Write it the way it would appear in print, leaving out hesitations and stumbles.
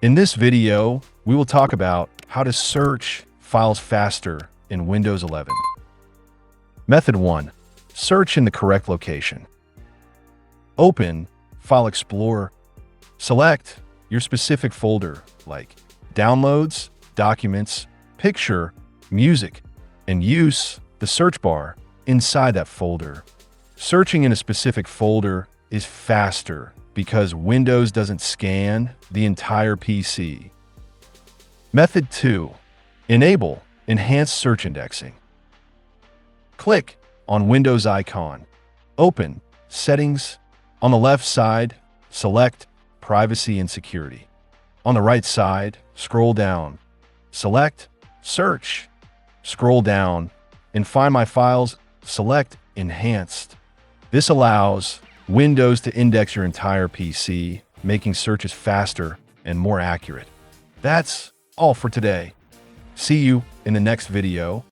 In this video, we will talk about how to search files faster in Windows 11. Method 1. Search in the correct location. Open File Explorer. Select your specific folder like Downloads, Documents, Picture, Music, and use the search bar inside that folder. Searching in a specific folder is faster because Windows doesn't scan the entire PC. Method 2. Enable Enhanced Search Indexing. Click on Windows icon. Open Settings. On the left side, select Privacy and Security. On the right side, scroll down. Select Search. Scroll down and Find My Files. Select Enhanced. This allows Windows to index your entire PC, making searches faster and more accurate. That's all for today. See you in the next video.